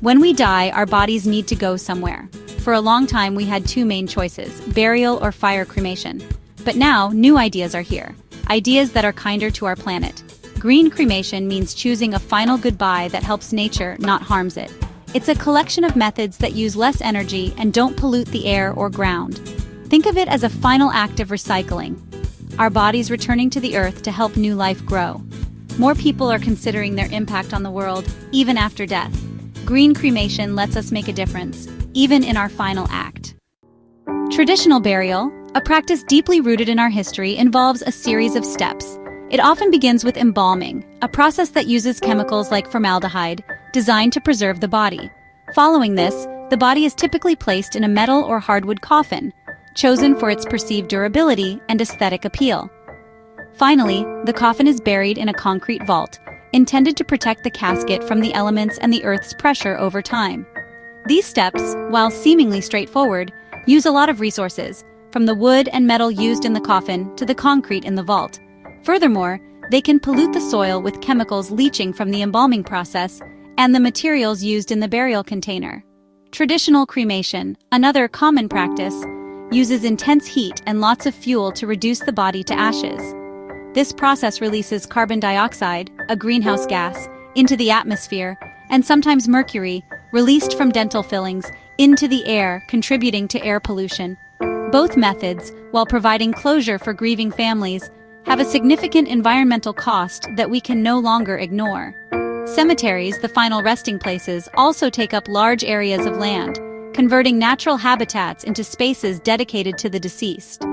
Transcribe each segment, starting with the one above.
When we die, our bodies need to go somewhere. For a long time, we had two main choices: burial or fire cremation. But now, new ideas are here. Ideas that are kinder to our planet. Green cremation means choosing a final goodbye that helps nature, not harms it. It's a collection of methods that use less energy and don't pollute the air or ground. Think of it as a final act of recycling. Our bodies returning to the earth to help new life grow. More people are considering their impact on the world, even after death. Green cremation lets us make a difference, even in our final act. Traditional burial, a practice deeply rooted in our history, involves a series of steps. It often begins with embalming, a process that uses chemicals like formaldehyde, designed to preserve the body. Following this, the body is typically placed in a metal or hardwood coffin, chosen for its perceived durability and aesthetic appeal. Finally, the coffin is buried in a concrete vault, intended to protect the casket from the elements and the earth's pressure over time. These steps, while seemingly straightforward, use a lot of resources, from the wood and metal used in the coffin to the concrete in the vault. Furthermore, they can pollute the soil with chemicals leaching from the embalming process and the materials used in the burial container. Traditional cremation, another common practice, uses intense heat and lots of fuel to reduce the body to ashes. This process releases carbon dioxide, a greenhouse gas, into the atmosphere, and sometimes mercury, released from dental fillings, into the air, contributing to air pollution. Both methods, while providing closure for grieving families, have a significant environmental cost that we can no longer ignore. Cemeteries, the final resting places, also take up large areas of land, converting natural habitats into spaces dedicated to the deceased.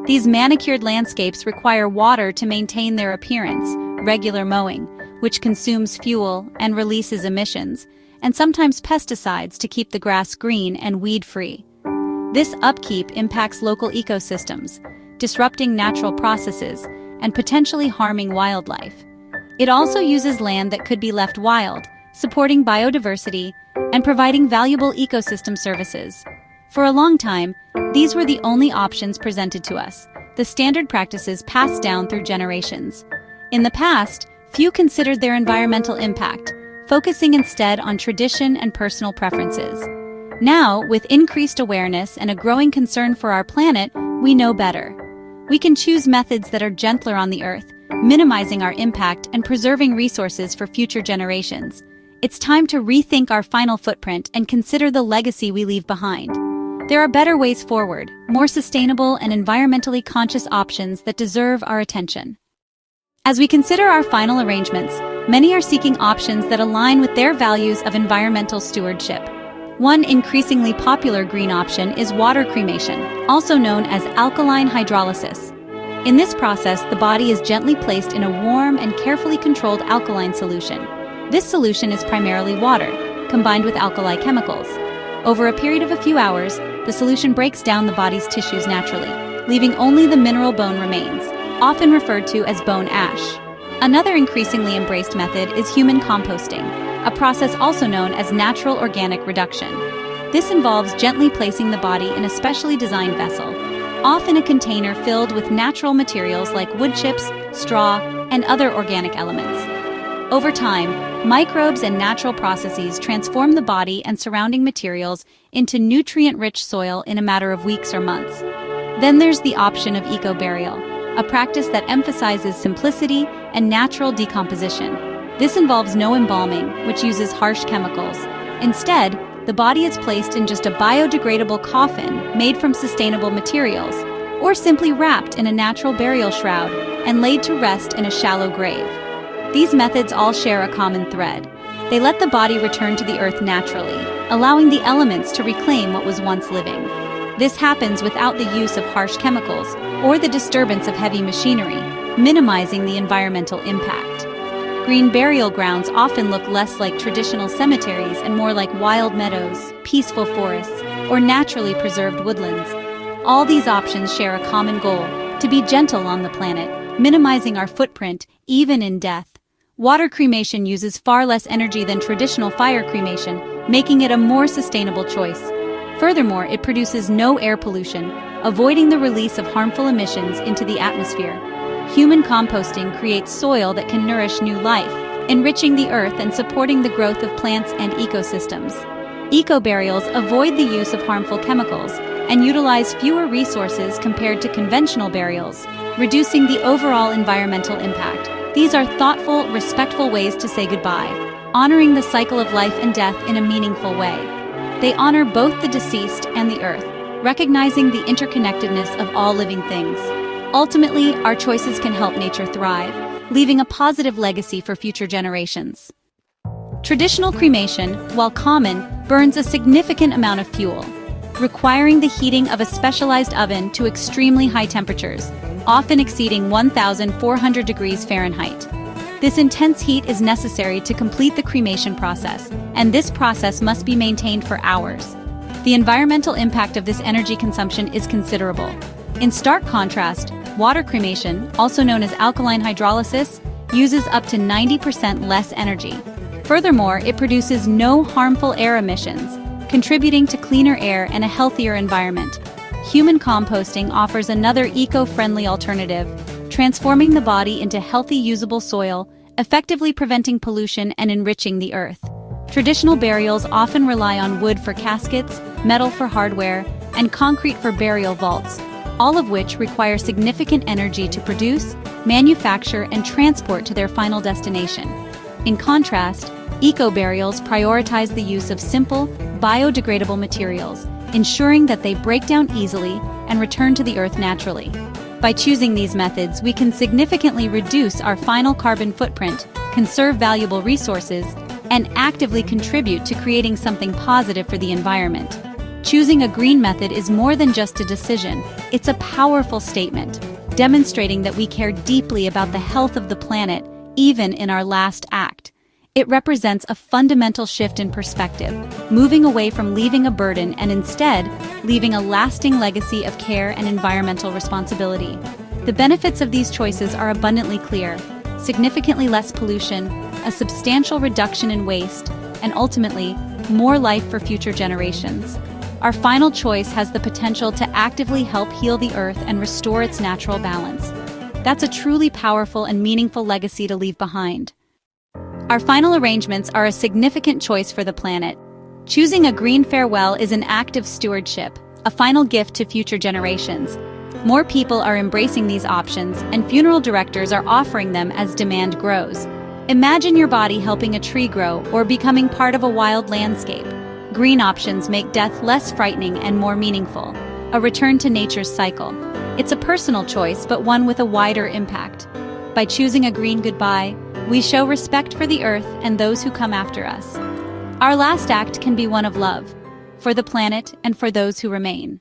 These manicured landscapes require water to maintain their appearance, regular mowing, which consumes fuel and releases emissions, and sometimes pesticides to keep the grass green and weed-free. This upkeep impacts local ecosystems, disrupting natural processes and potentially harming wildlife. It also uses land that could be left wild, supporting biodiversity and providing valuable ecosystem services. For a long time, these were the only options presented to us, the standard practices passed down through generations. In the past, few considered their environmental impact, focusing instead on tradition and personal preferences. Now, with increased awareness and a growing concern for our planet, we know better. We can choose methods that are gentler on the earth, minimizing our impact and preserving resources for future generations. It's time to rethink our final footprint and consider the legacy we leave behind. There are better ways forward, more sustainable and environmentally conscious options that deserve our attention. As we consider our final arrangements, many are seeking options that align with their values of environmental stewardship. One increasingly popular green option is water cremation, also known as alkaline hydrolysis. In this process, the body is gently placed in a warm and carefully controlled alkaline solution. This solution is primarily water, combined with alkali chemicals. Over a period of a few hours, the solution breaks down the body's tissues naturally, leaving only the mineral bone remains, often referred to as bone ash. Another increasingly embraced method is human composting, a process also known as natural organic reduction. This involves gently placing the body in a specially designed vessel, often a container filled with natural materials like wood chips, straw, and other organic elements. Over time, microbes and natural processes transform the body and surrounding materials into nutrient-rich soil in a matter of weeks or months. Then there's the option of eco-burial, a practice that emphasizes simplicity and natural decomposition. This involves no embalming, which uses harsh chemicals. Instead, the body is placed in just a biodegradable coffin made from sustainable materials, or simply wrapped in a natural burial shroud and laid to rest in a shallow grave. These methods all share a common thread. They let the body return to the earth naturally, allowing the elements to reclaim what was once living. This happens without the use of harsh chemicals or the disturbance of heavy machinery, minimizing the environmental impact. Green burial grounds often look less like traditional cemeteries and more like wild meadows, peaceful forests, or naturally preserved woodlands. All these options share a common goal: to be gentle on the planet, minimizing our footprint even in death. Water cremation uses far less energy than traditional fire cremation, making it a more sustainable choice. Furthermore, it produces no air pollution, avoiding the release of harmful emissions into the atmosphere. Human composting creates soil that can nourish new life, enriching the earth and supporting the growth of plants and ecosystems. Eco-burials avoid the use of harmful chemicals and utilize fewer resources compared to conventional burials, reducing the overall environmental impact. These are thoughtful, respectful ways to say goodbye, honoring the cycle of life and death in a meaningful way. They honor both the deceased and the earth, recognizing the interconnectedness of all living things. Ultimately, our choices can help nature thrive, leaving a positive legacy for future generations. Traditional cremation, while common, burns a significant amount of fuel, requiring the heating of a specialized oven to extremely high temperatures, often exceeding 1,400 degrees Fahrenheit. This intense heat is necessary to complete the cremation process, and this process must be maintained for hours. The environmental impact of this energy consumption is considerable. In stark contrast, water cremation, also known as alkaline hydrolysis, uses up to 90% less energy. Furthermore, it produces no harmful air emissions, contributing to cleaner air and a healthier environment. Human composting offers another eco-friendly alternative, transforming the body into healthy, usable soil, effectively preventing pollution and enriching the earth. Traditional burials often rely on wood for caskets, metal for hardware, and concrete for burial vaults, all of which require significant energy to produce, manufacture, and transport to their final destination. In contrast, eco-burials prioritize the use of simple, biodegradable materials, ensuring that they break down easily and return to the earth naturally. By choosing these methods, we can significantly reduce our final carbon footprint, conserve valuable resources, and actively contribute to creating something positive for the environment. Choosing a green method is more than just a decision, it's a powerful statement, demonstrating that we care deeply about the health of the planet, even in our last act. It represents a fundamental shift in perspective, moving away from leaving a burden and instead leaving a lasting legacy of care and environmental responsibility. The benefits of these choices are abundantly clear: significantly less pollution, a substantial reduction in waste, and ultimately, more life for future generations. Our final choice has the potential to actively help heal the earth and restore its natural balance. That's a truly powerful and meaningful legacy to leave behind. Our final arrangements are a significant choice for the planet. Choosing a green farewell is an act of stewardship, a final gift to future generations. More people are embracing these options, and funeral directors are offering them as demand grows. Imagine your body helping a tree grow or becoming part of a wild landscape. Green options make death less frightening and more meaningful, a return to nature's cycle. It's a personal choice, but one with a wider impact. By choosing a green goodbye, we show respect for the earth and those who come after us. Our last act can be one of love, for the planet and for those who remain.